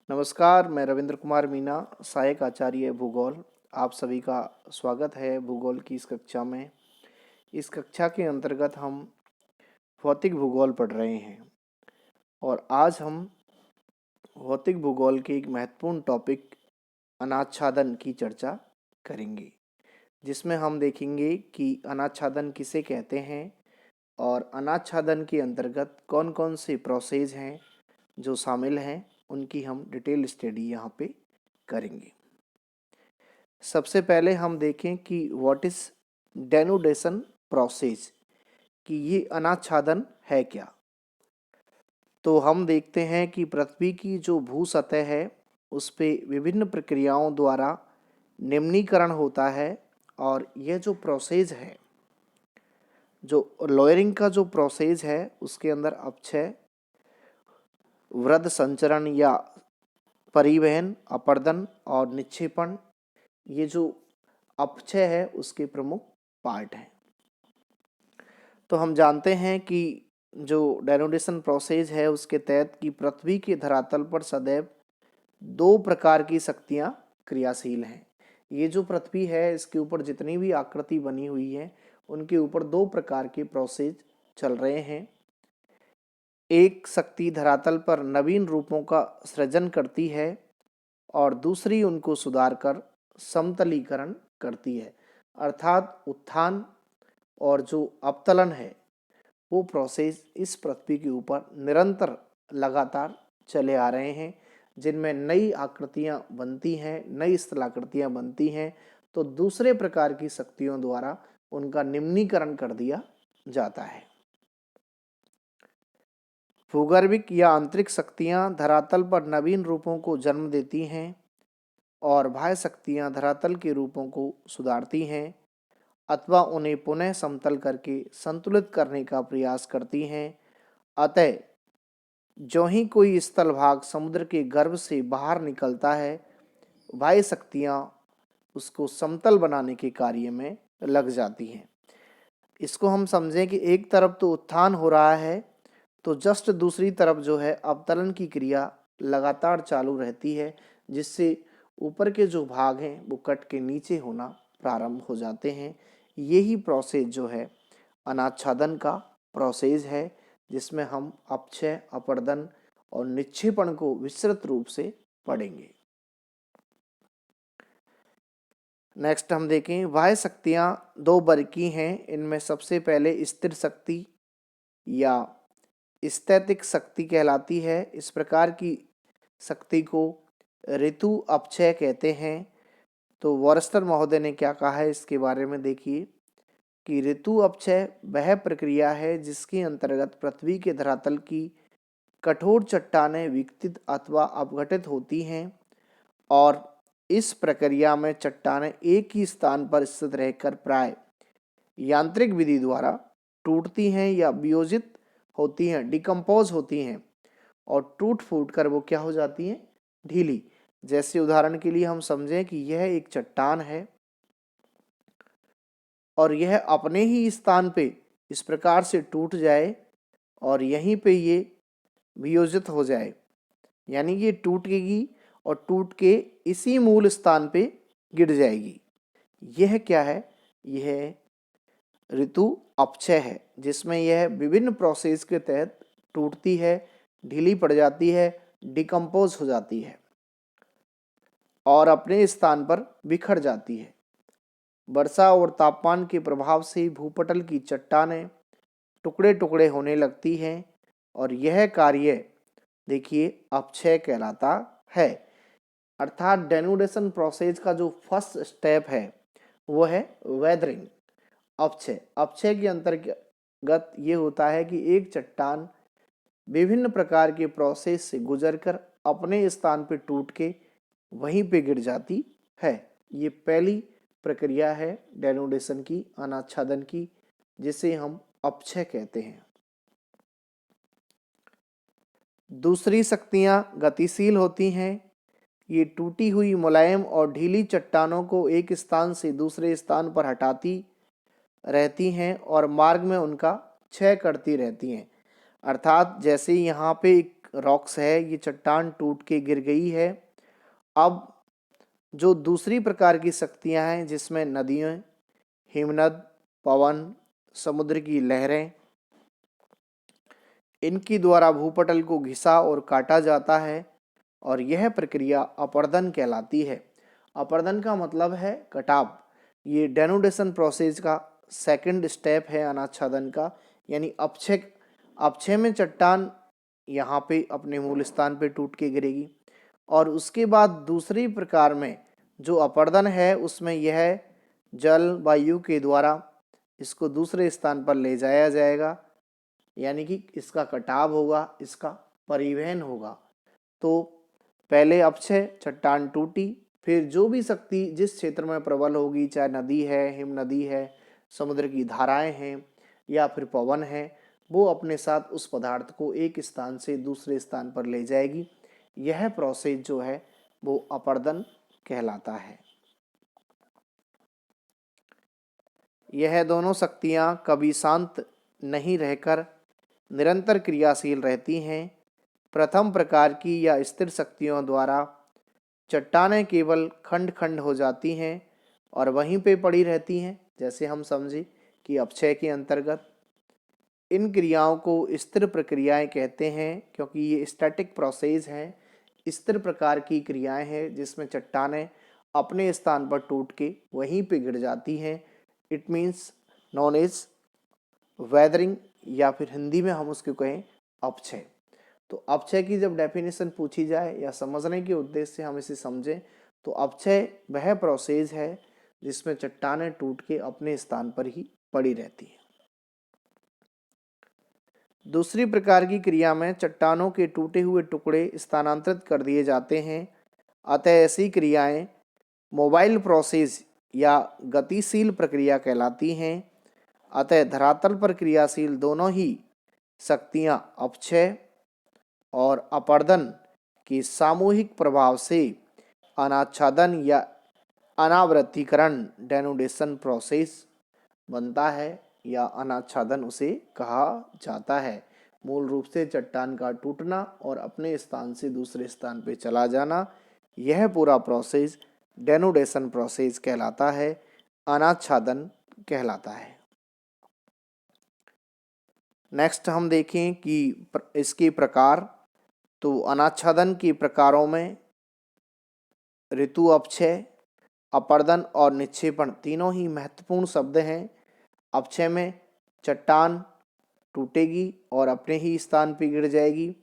नमस्कार, मैं रविंद्र कुमार मीना, सहायक आचार्य भूगोल। आप सभी का स्वागत है भूगोल की इस कक्षा में। इस कक्षा के अंतर्गत हम भौतिक भूगोल पढ़ रहे हैं और आज हम भौतिक भूगोल के एक महत्वपूर्ण टॉपिक अनाच्छादन की चर्चा करेंगे, जिसमें हम देखेंगे कि अनाच्छादन किसे कहते हैं और अनाच्छादन के अंतर्गत कौन कौन से प्रोसेस हैं जो शामिल हैं, उनकी हम डिटेल स्टडी यहाँ पे करेंगे। सबसे पहले हम देखें कि व्हाट इज डेनुडेशन प्रोसेस, कि ये अनाच्छादन है क्या। तो हम देखते हैं कि पृथ्वी की जो भू सतह है उस पे विभिन्न प्रक्रियाओं द्वारा निम्नीकरण होता है और यह जो प्रोसेस है, जो लोअरिंग का जो प्रोसेस है, उसके अंदर अपक्षय, वृद्ध संचरण या परिवहन, अपर्दन और निक्षेपण, ये जो अपक्षय है उसके प्रमुख पार्ट हैं। तो हम जानते हैं कि जो डेनुडेशन प्रोसेस है उसके तहत कि पृथ्वी के धरातल पर सदैव दो प्रकार की शक्तियां क्रियाशील हैं। ये जो पृथ्वी है इसके ऊपर जितनी भी आकृति बनी हुई है उनके ऊपर दो प्रकार के प्रोसेस चल रहे हैं। एक शक्ति धरातल पर नवीन रूपों का सृजन करती है और दूसरी उनको सुधार कर समतलीकरण करती है, अर्थात उत्थान और जो अवतलन है वो प्रोसेस इस पृथ्वी के ऊपर निरंतर लगातार चले आ रहे हैं, जिनमें नई आकृतियां बनती हैं, नई स्थलाकृतियां बनती हैं, तो दूसरे प्रकार की शक्तियों द्वारा उनका निम्नीकरण कर दिया जाता है। भूगर्भिक या आंतरिक शक्तियां धरातल पर नवीन रूपों को जन्म देती हैं और बाह्य शक्तियां धरातल के रूपों को सुधारती हैं अथवा उन्हें पुनः समतल करके संतुलित करने का प्रयास करती हैं। अतः जो ही कोई स्थल भाग समुद्र के गर्भ से बाहर निकलता है, बाह्य शक्तियां उसको समतल बनाने के कार्य में लग जाती हैं। इसको हम समझें कि एक तरफ तो उत्थान हो रहा है, तो जस्ट दूसरी तरफ जो है अवतरण की क्रिया लगातार चालू रहती है, जिससे ऊपर के जो भाग हैं वो कट के नीचे होना प्रारंभ हो जाते हैं। यही प्रोसेस जो है अनाच्छादन का प्रोसेस है, जिसमें हम अपक्षय, अपर्दन और निक्षेपण को विस्तृत रूप से पढ़ेंगे। नेक्स्ट हम देखें, बाह्य शक्तियां दो वर्ग की हैं। इनमें सबसे पहले स्थिर शक्ति या स्थैतिक शक्ति कहलाती है। इस प्रकार की शक्ति को ऋतु अपक्षय कहते हैं। तो वॉरस्टर महोदय ने क्या कहा है इसके बारे में देखिए कि ऋतु अपक्षय वह प्रक्रिया है जिसके अंतर्गत पृथ्वी के धरातल की कठोर चट्टानें विकसित अथवा अपघटित होती हैं और इस प्रक्रिया में चट्टानें एक ही स्थान पर स्थित रहकर प्राय यांत्रिक विधि द्वारा टूटती हैं या वियोजित होती हैं, डिकम्पोज होती हैं और टूट फूट कर वो क्या हो जाती हैं, ढीली। जैसे उदाहरण के लिए हम समझें कि यह एक चट्टान है और यह अपने ही स्थान पे इस प्रकार से टूट जाए और यहीं पे ये वियोजित हो जाए, यानी ये टूटेगी और टूट के इसी मूल स्थान पे गिर जाएगी। यह क्या है, यह ऋतु अपक्षय है, जिसमें यह विभिन्न प्रोसेस के तहत टूटती है, ढीली पड़ जाती है, डिकम्पोज हो जाती है और अपने स्थान पर बिखर जाती है। वर्षा और तापमान के प्रभाव से भूपटल की चट्टानें टुकड़े टुकड़े होने लगती हैं और यह कार्य देखिए अपक्षय कहलाता है। अर्थात डेनुडेशन प्रोसेस का जो फर्स्ट स्टेप है वो है वेदरिंग, अपक्षय। अपक्षय के अंतर्गत ये होता है कि एक चट्टान विभिन्न प्रकार के प्रोसेस से गुजरकर अपने स्थान पे टूट के वहीं पे गिर जाती है। ये पहली प्रक्रिया है डेनुडेशन की, अनाच्छादन की, जिसे हम अपक्षय कहते हैं। दूसरी शक्तियां गतिशील होती हैं। ये टूटी हुई मुलायम और ढीली चट्टानों को एक स्थान से दूसरे स्थान पर हटाती रहती हैं और मार्ग में उनका क्षय करती रहती हैं। अर्थात जैसे यहाँ पे एक रॉक्स है, ये चट्टान टूट के गिर गई है। अब जो दूसरी प्रकार की शक्तियां हैं जिसमें नदियाँ, हिमनद, पवन, समुद्र की लहरें, इनकी द्वारा भूपटल को घिसा और काटा जाता है और यह प्रक्रिया अपर्दन कहलाती है। अपर्दन का मतलब है कटाव। ये डेनुडेशन प्रोसेस का सेकंड स्टेप है अनाच्छादन का, यानी अपक्षय में चट्टान यहाँ पे अपने मूल स्थान पे टूट के गिरेगी और उसके बाद दूसरी प्रकार में जो अपर्दन है उसमें यह जल वायु के द्वारा इसको दूसरे स्थान पर ले जाया जाएगा, यानी कि इसका कटाव होगा, इसका परिवहन होगा। तो पहले अपक्षय, चट्टान टूटी, फिर जो भी शक्ति जिस क्षेत्र में प्रबल होगी, चाहे नदी है, हिम नदी है, समुद्र की धाराएं हैं या फिर पवन है, वो अपने साथ उस पदार्थ को एक स्थान से दूसरे स्थान पर ले जाएगी। यह प्रोसेस जो है वो अपर्दन कहलाता है। यह दोनों शक्तियां कभी शांत नहीं रहकर निरंतर क्रियाशील रहती हैं। प्रथम प्रकार की या स्थिर शक्तियों द्वारा चट्टानें केवल खंड खंड हो जाती हैं और वहीं पे पड़ी रहती हैं, जैसे हम समझे कि अपक्षय के अंतर्गत। इन क्रियाओं को स्थिर प्रक्रियाएं कहते हैं क्योंकि ये स्टैटिक प्रोसेस हैं, स्थिर प्रकार की क्रियाएं हैं जिसमें चट्टानें अपने स्थान पर टूट के वहीं पे गिर जाती हैं। It means known as weathering, या फिर हिंदी में हम उसको कहें अपक्षय। तो अपक्षय की जब डेफिनेशन पूछी जाए या समझने के उद्देश्य से हम इसे समझें तो अपक्षय वह प्रोसेस है जिसमें चट्टानें टूट के अपने स्थान पर ही पड़ी रहती है। दूसरी प्रकार की क्रिया में चट्टानों के टूटे हुए टुकड़े स्थानांतरित कर दिए जाते हैं। अतः ऐसी क्रियाएं मोबाइल प्रोसेस या गतिशील प्रक्रिया कहलाती हैं। अतः धरातल पर क्रियाशील दोनों ही शक्तियां अपक्षय और अपर्दन के सामूहिक प्रभाव से अनाच्छादन या अनावृत्तीकरण डेनुडेशन प्रोसेस बनता है या अनाच्छादन उसे कहा जाता है। मूल रूप से चट्टान का टूटना और अपने स्थान से दूसरे स्थान पे चला जाना, यह पूरा प्रोसेस डेनुडेशन प्रोसेस कहलाता है, अनाच्छादन कहलाता है। नेक्स्ट हम देखें कि इसके प्रकार। तो अनाच्छादन के प्रकारों में ऋतु अपक्षय, अपर्दन और निक्षेपण तीनों ही महत्वपूर्ण शब्द हैं। अपक्षय में चट्टान टूटेगी और अपने ही स्थान पर गिर जाएगी।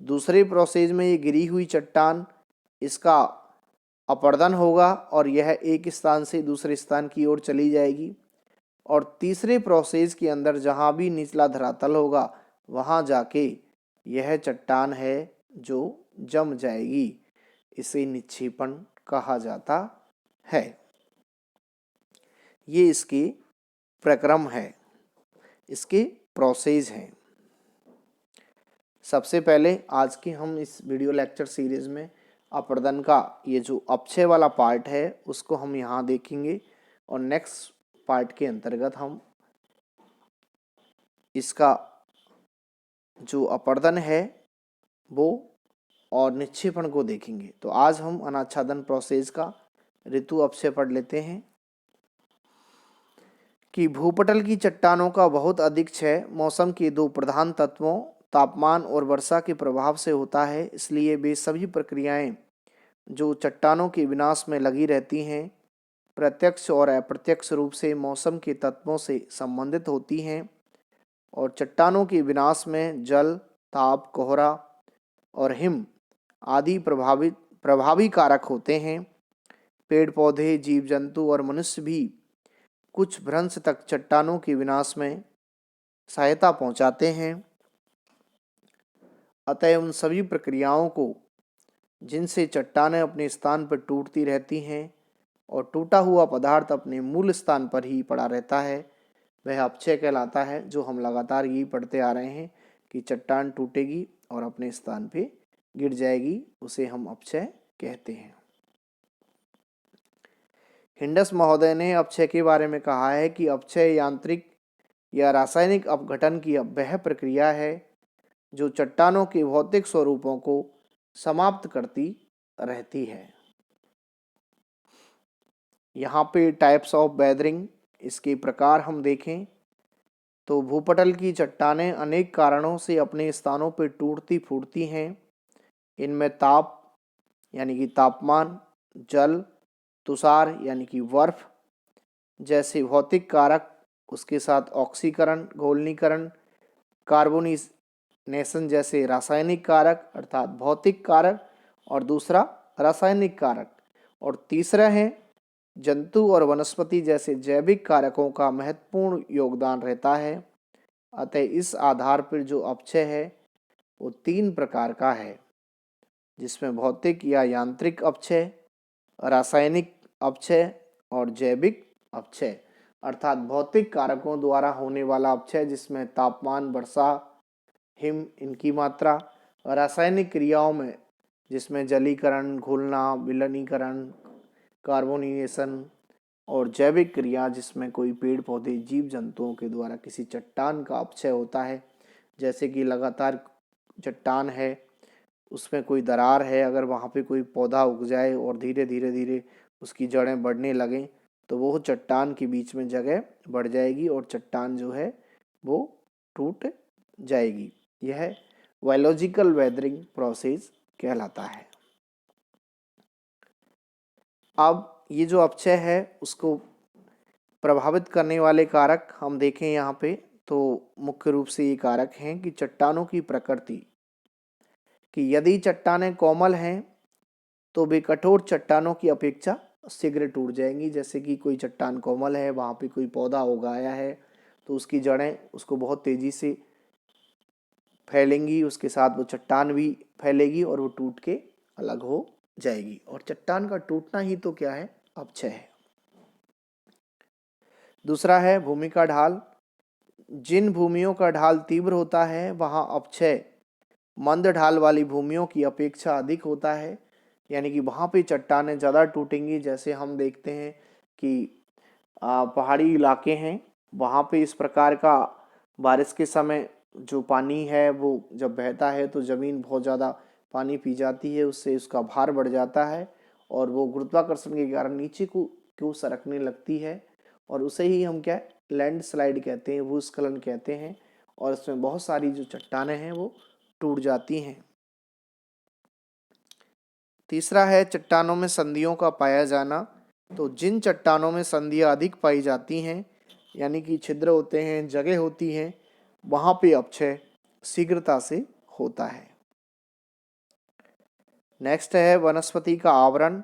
दूसरे प्रोसेस में ये गिरी हुई चट्टान, इसका अपर्दन होगा और यह एक स्थान से दूसरे स्थान की ओर चली जाएगी। और तीसरे प्रोसेस के अंदर जहाँ भी निचला धरातल होगा वहाँ जाके यह चट्टान है जो जम जाएगी, इसे निक्षेपण कहा जाता है। ये इसके प्रक्रम है, इसके प्रोसेस हैं। सबसे पहले आज के हम इस वीडियो लेक्चर सीरीज में अपर्दन का ये जो अपक्षय वाला पार्ट है उसको हम यहाँ देखेंगे और नेक्स्ट पार्ट के अंतर्गत हम इसका जो अपर्दन है वो और निक्षेपण को देखेंगे। तो आज हम अनाच्छादन प्रोसेस का ऋतु अपक्षय पढ़ लेते हैं कि भूपटल की चट्टानों का बहुत अधिक क्षय मौसम के दो प्रधान तत्वों तापमान और वर्षा के प्रभाव से होता है। इसलिए वे सभी प्रक्रियाएं जो चट्टानों के विनाश में लगी रहती हैं प्रत्यक्ष और अप्रत्यक्ष रूप से मौसम के तत्वों से संबंधित होती हैं और चट्टानों के विनाश में जल, ताप, कोहरा और हिम आदि प्रभावी कारक होते हैं। पेड़ पौधे, जीव जंतु और मनुष्य भी कुछ भ्रंश तक चट्टानों के विनाश में सहायता पहुंचाते हैं। अतः उन सभी प्रक्रियाओं को जिनसे चट्टानें अपने स्थान पर टूटती रहती हैं और टूटा हुआ पदार्थ अपने मूल स्थान पर ही पड़ा रहता है, वह अपक्षय कहलाता है। जो हम लगातार यही पढ़ते आ रहे हैं कि चट्टान टूटेगी और अपने स्थान पे गिर जाएगी, उसे हम अपक्षय कहते हैं। हिंडस महोदय ने अपक्षय के बारे में कहा है कि अपक्षय यांत्रिक या रासायनिक अपघटन की वह प्रक्रिया है जो चट्टानों के भौतिक स्वरूपों को समाप्त करती रहती है। यहाँ पे टाइप्स ऑफ वेदरिंग, इसके प्रकार हम देखें तो भूपटल की चट्टानें अनेक कारणों से अपने स्थानों पर टूटती फूटती हैं। इनमें ताप यानी कि तापमान, जल, तुषार यानी कि बर्फ जैसे भौतिक कारक, उसके साथ ऑक्सीकरण, घोलनीकरण, कार्बोनेशन जैसे रासायनिक कारक अर्थात भौतिक कारक, और दूसरा रासायनिक कारक, और तीसरा है जंतु और वनस्पति जैसे जैविक कारकों का महत्वपूर्ण योगदान रहता है। अतः इस आधार पर जो अपक्षय है वो 3 प्रकार का है, जिसमें भौतिक या यांत्रिक अपक्षय, रासायनिक अपक्षय और जैविक अपक्षय। अर्थात भौतिक कारकों द्वारा होने वाला अपक्षय जिसमें तापमान, वर्षा, हिम इनकी मात्रा, रासायनिक क्रियाओं में जिसमें जलीकरण, घुलना, विलयनीकरण, कार्बोनेशन, और जैविक क्रिया जिसमें कोई पेड़ पौधे, जीव जंतुओं के द्वारा किसी चट्टान का अपक्षय होता है। जैसे कि लगातार चट्टान है, उसमें कोई दरार है, अगर वहाँ पे कोई पौधा उग जाए और धीरे धीरे उसकी जड़ें बढ़ने लगें तो वो चट्टान के बीच में जगह बढ़ जाएगी और चट्टान जो है वो टूट जाएगी। यह बायोलॉजिकल वेदरिंग प्रोसेस कहलाता है। अब ये जो अपक्षय है उसको प्रभावित करने वाले कारक हम देखें यहाँ पे तो मुख्य रूप से ये कारक हैं कि चट्टानों की प्रकृति, कि यदि चट्टानें कोमल हैं तो वे कठोर चट्टानों की अपेक्षा शीघ्र टूट जाएंगी। जैसे कि कोई चट्टान कोमल है, वहाँ पे कोई पौधा उगाया है तो उसकी जड़ें उसको बहुत तेजी से फैलेंगी, उसके साथ वो चट्टान भी फैलेगी और वो टूट के अलग हो जाएगी। और चट्टान का टूटना ही तो क्या है, अपक्षय है। दूसरा है भूमि का ढाल। जिन भूमियों का ढाल तीव्र होता है वहाँ अपक्षय मंद ढाल वाली भूमियों की अपेक्षा अधिक होता है, यानी कि वहाँ पे चट्टानें ज़्यादा टूटेंगी। जैसे हम देखते हैं कि पहाड़ी इलाके हैं, वहाँ पे इस प्रकार का बारिश के समय जो पानी है वो जब बहता है तो ज़मीन बहुत ज़्यादा पानी पी जाती है, उससे उसका भार बढ़ जाता है और वो गुरुत्वाकर्षण के कारण नीचे को सरकने लगती है और उसे ही हम क्या लैंडस्लाइड कहते हैं, भूस्खलन कहते हैं। और इसमें बहुत सारी जो चट्टानें हैं वो टूट जाती हैं। तीसरा है चट्टानों में संधियों का पाया जाना। तो जिन चट्टानों में संधियाँ अधिक पाई जाती हैं, यानी कि छिद्र होते हैं, जगह होती हैं, वहाँ पे अपक्षय शीघ्रता से होता है। नेक्स्ट है वनस्पति का आवरण,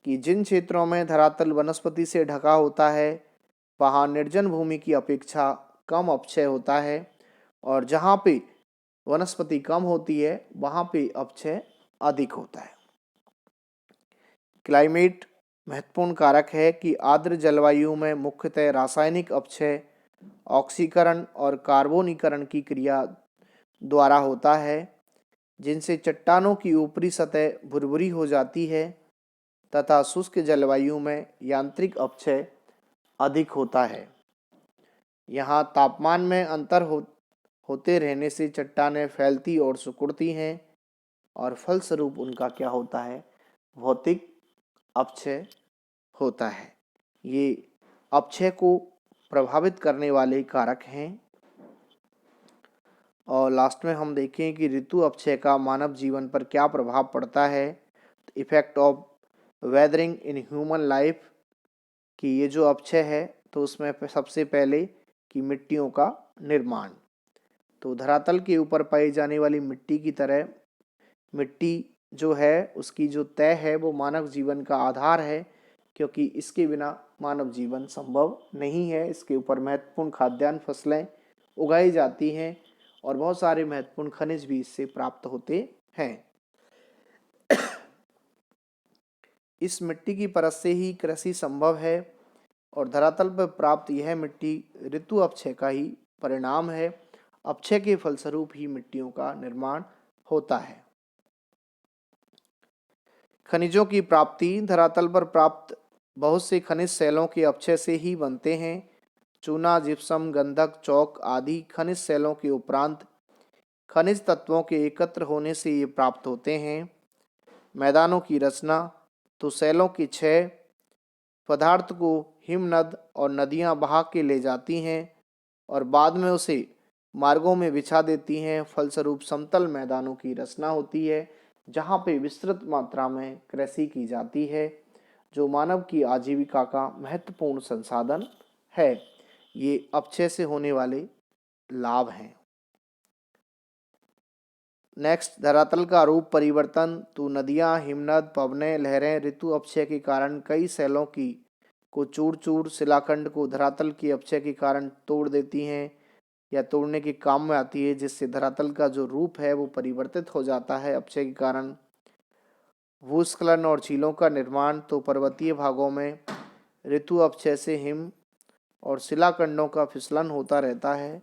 कि जिन क्षेत्रों में धरातल वनस्पति से ढका होता है वहाँ निर्जन भूमि की अपेक्षा कम अपक्षय होता है, और जहाँ पे वनस्पति कम होती है वहाँ पे अपक्षय अधिक होता है। क्लाइमेट महत्वपूर्ण कारक है कि आर्द्र जलवायु में मुख्यतः रासायनिक अपक्षय ऑक्सीकरण और कार्बोनीकरण की क्रिया द्वारा होता है, जिनसे चट्टानों की ऊपरी सतह भुरभुरी हो जाती है, तथा शुष्क जलवायु में यांत्रिक अपक्षय अधिक होता है। यहाँ तापमान में अंतर होते रहने से चट्टानें फैलती और सिकुड़ती हैं और फलस्वरूप उनका क्या होता है, भौतिक अपक्षय होता है। ये अपक्षय को प्रभावित करने वाले कारक हैं। और लास्ट में हम देखें कि ऋतु अपक्षय का मानव जीवन पर क्या प्रभाव पड़ता है, effect of weathering in human life, कि ये जो अपक्षय है तो उसमें सबसे पहले कि मिट्टियों का निर्माण। तो धरातल के ऊपर पाई जाने वाली मिट्टी की तरह मिट्टी जो है उसकी जो तय है वो मानव जीवन का आधार है, क्योंकि इसके बिना मानव जीवन संभव नहीं है। इसके ऊपर महत्वपूर्ण खाद्यान्न फसलें उगाई जाती हैं और बहुत सारे महत्वपूर्ण खनिज भी इससे प्राप्त होते हैं। इस मिट्टी की परत से ही कृषि संभव है और धरातल पर प्राप्त यह मिट्टी ऋतु अपक्षय का ही परिणाम है। अपक्षय के फलस्वरूप ही मिट्टियों का निर्माण होता है। खनिजों की प्राप्ति, धरातल पर प्राप्त बहुत से खनिज सेलों के अपक्षय से ही बनते हैं। चूना, जिप्सम, गंधक, चौक आदि खनिज सेलों के उपरांत खनिज तत्वों के एकत्र होने से ये प्राप्त होते हैं। मैदानों की रचना, तो सैलों की क्षय पदार्थ को हिमनद और नदियां बहा के ले जाती हैं और बाद में उसे मार्गों में बिछा देती हैं। फलस्वरूप समतल मैदानों की रचना होती है जहाँ पे विस्तृत मात्रा में कृषि की जाती है, जो मानव की आजीविका का महत्वपूर्ण संसाधन है। ये अपक्षय से होने वाले लाभ हैं। नेक्स्ट, धरातल का रूप परिवर्तन, तो नदियां, हिमनद, पवनें, लहरें ऋतु अपक्षय के कारण कई सैलों की को चूर चूर शिलाखंड को धरातल के अपक्षय के कारण तोड़ देती हैं या तोड़ने के काम में आती है, जिससे धरातल का जो रूप है वो परिवर्तित हो जाता है अपक्षय के कारण। भूस्खलन और झीलों का निर्माण, तो पर्वतीय भागों में ऋतु अपक्षय से हिम और शिलाखंडों का फिसलन होता रहता है।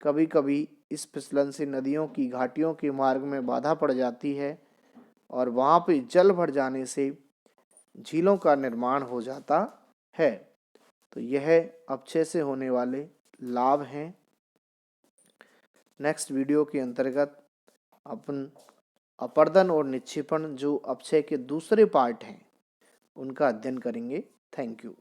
कभी कभी इस फिसलन से नदियों की घाटियों के मार्ग में बाधा पड़ जाती है और वहाँ पे जल भर जाने से झीलों का निर्माण हो जाता है। तो यह अपक्षय से होने वाले लाभ हैं। नेक्स्ट वीडियो के अंतर्गत अपन अपर्दन और निक्षेपण, जो अपक्षय के दूसरे पार्ट हैं, उनका अध्ययन करेंगे। Thank you.